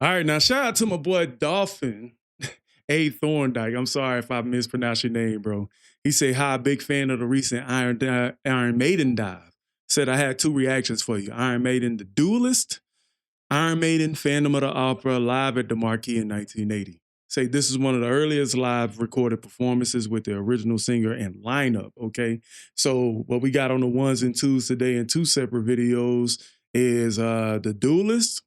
All right, now shout out to my boy Dolphin A. Thorndike. I'm sorry if I mispronounced your name, bro. He said, hi, big fan of the recent Iron Maiden dive. Said I had two reactions for you. Iron Maiden, The Duelist, Iron Maiden, Phantom of the Opera, live at the Marquee in 1980. Say this is one of the earliest live recorded performances with the original singer and lineup, okay? So what we got on the ones and twos today in two separate videos is The Duelist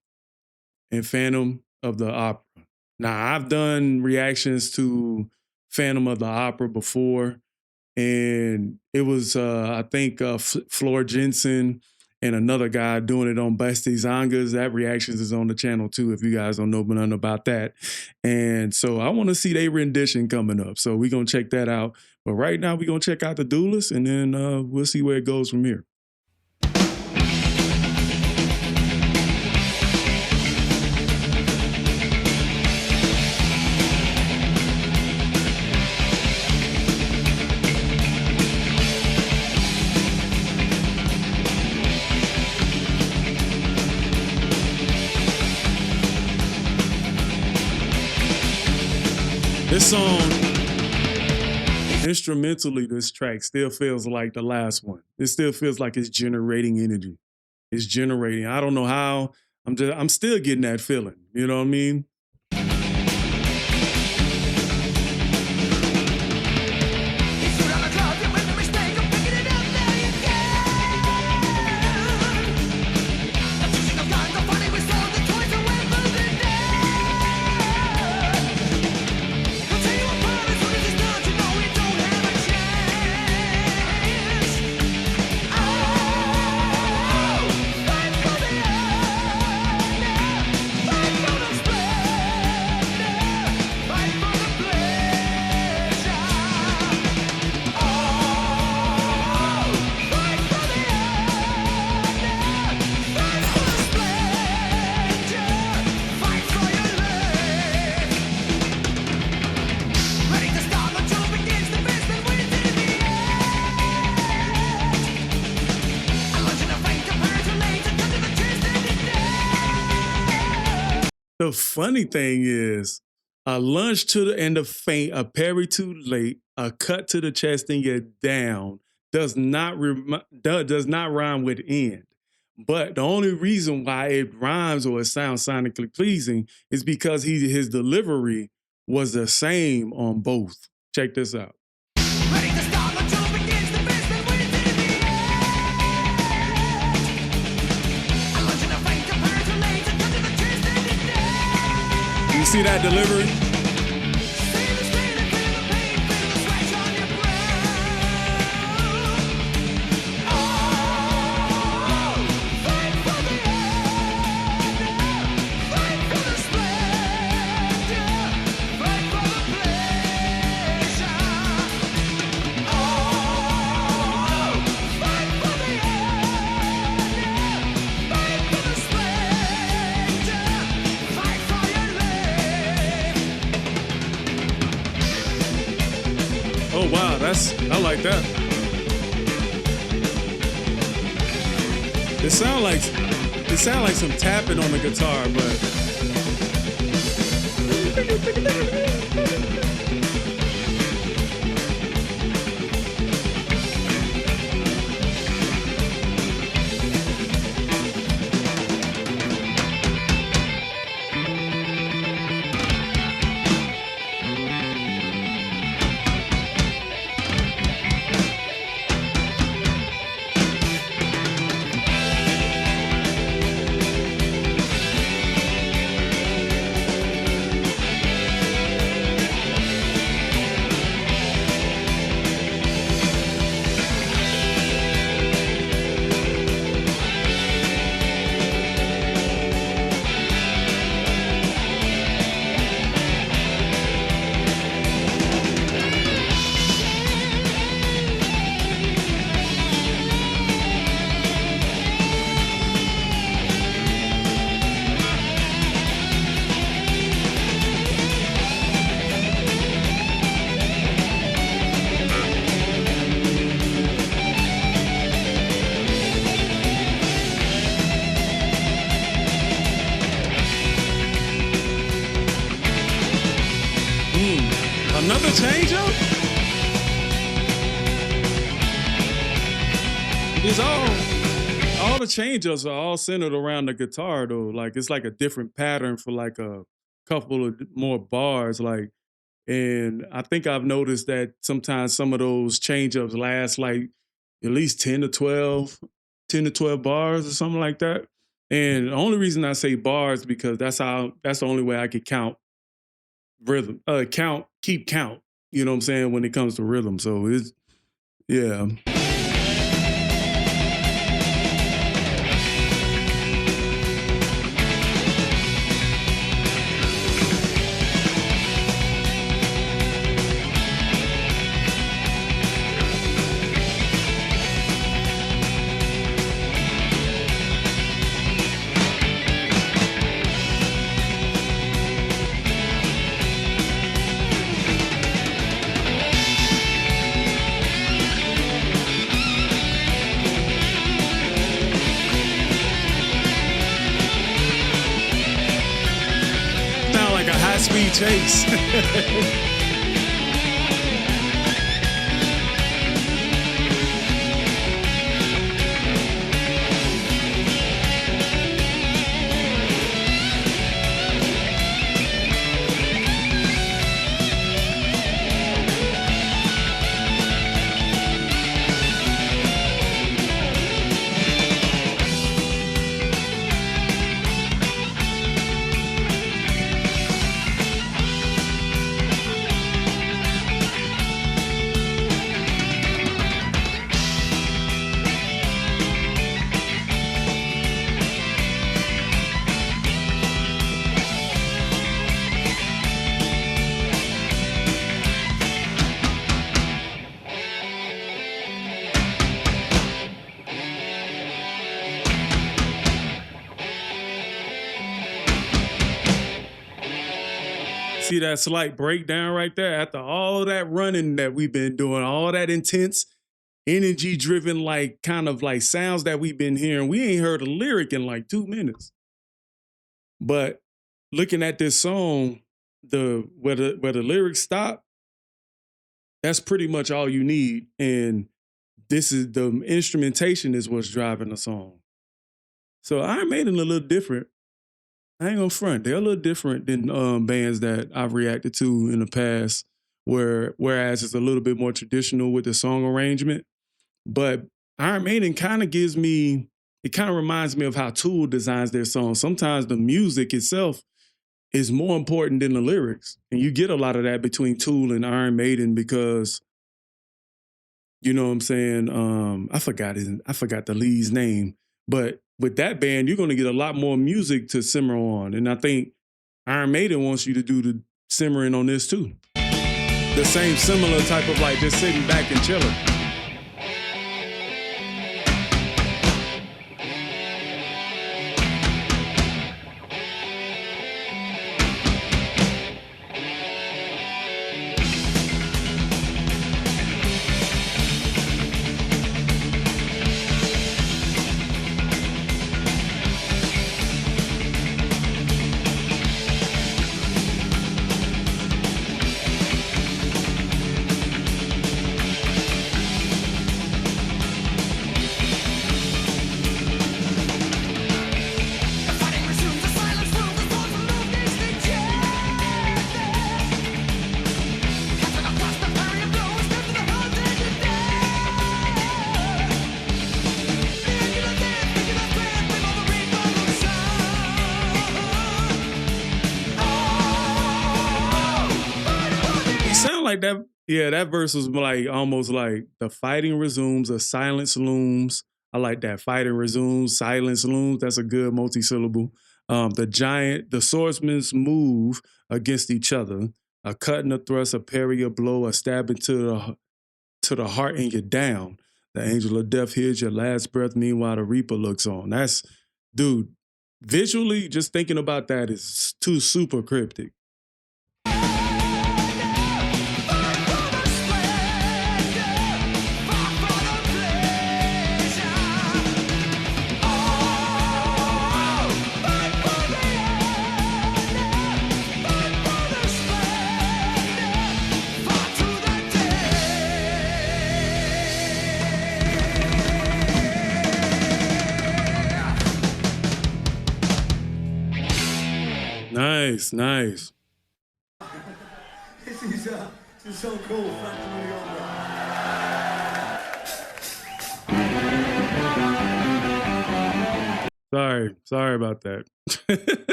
and Phantom of the Opera. Now, I've done reactions to Phantom of the Opera before, and it was, I think, Floor Jensen and another guy doing it on Basti Zangas. That reactions is on the channel too, if you guys don't know nothing about that. And so I want to see their rendition coming up. So we're going to check that out. But right now, we're going to check out The Duelist, and then we'll see where it goes from here. This song, instrumentally, this track still feels like the last one. It still feels like it's generating energy. It's generating. I don't know how. I'm still getting that feeling. You know what I mean? The funny thing is, a lunge to the end of faint, a parry too late, a cut to the chest and get down does not rhyme with end. But the only reason why it rhymes or it sounds sonically pleasing is because his delivery was the same on both. Check this out. You see that delivery? Oh wow, I like that. It sound like some tapping on the guitar, but Another change-up? It's all the change-ups are all centered around the guitar though. Like it's like a different pattern for like a couple of more bars. Like, and I think I've noticed that sometimes some of those change-ups last like at least 10 to 12 bars or something like that. And the only reason I say bars because that's the only way I could count rhythm, keep count. You know what I'm saying when it comes to rhythm. So it's yeah. Speed chase. See that slight breakdown right there? After all that running that we've been doing, all that intense, energy-driven, like kind of like sounds that we've been hearing, we ain't heard a lyric in like 2 minutes. But looking at this song, where the lyrics stop, that's pretty much all you need. And this is the instrumentation is what's driving the song. So Iron Maiden a little different. I ain't gonna front. They're a little different than bands that I've reacted to in the past, whereas it's a little bit more traditional with the song arrangement. But Iron Maiden kind of reminds me of how Tool designs their songs. Sometimes the music itself is more important than the lyrics. And you get a lot of that between Tool and Iron Maiden because, you know what I'm saying? I forgot the lead's name, but with that band, you're going to get a lot more music to simmer on. And I think Iron Maiden wants you to do the simmering on this too. The same similar type of like just sitting back and chilling. Like that, yeah, that verse was like almost like the fighting resumes, a silence looms. I like that. Fighting resumes, silence looms. That's a good multi-syllable. The swordsman's move against each other, a cut and a thrust, a parry, a blow, a stab into the heart, and you're down. The angel of death hears your last breath. Meanwhile, the reaper looks on. That's, dude. Visually, just thinking about that is too super cryptic. Nice, nice. This is so cool. Sorry about that.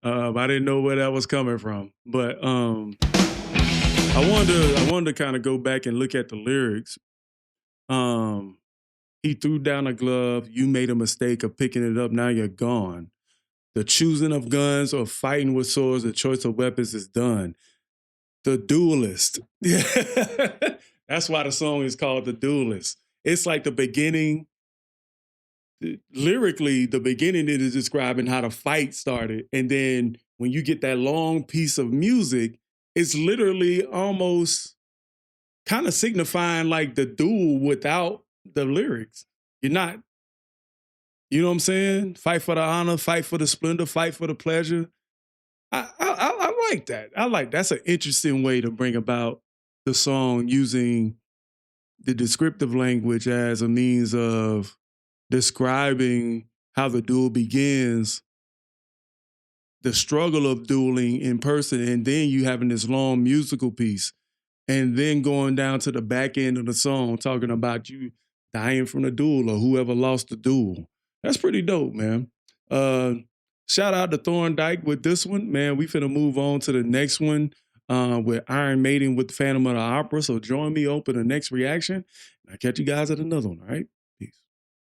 I didn't know where that was coming from, but I wanted to kind of go back and look at the lyrics. He threw down a glove. You made a mistake of picking it up. Now you're gone. The choosing of guns or fighting with swords, the choice of weapons is done. The Duelist. Yeah. That's why the song is called The Duelist. It's like the beginning. Lyrically, the beginning it is describing how the fight started. And then when you get that long piece of music, it's literally almost kind of signifying like the duel without the lyrics. You're not, you know what I'm saying? Fight for the honor, fight for the splendor, fight for the pleasure. I like that. That's an interesting way to bring about the song using the descriptive language as a means of describing how the duel begins, the struggle of dueling in person, and then you having this long musical piece, and then going down to the back end of the song talking about you dying from the duel or whoever lost the duel. That's pretty dope, man. Shout out to Thorndike with this one, man. We finna move on to the next one with Iron Maiden with Phantom of the Opera. So join me open the next reaction. I'll catch you guys at another one, all right?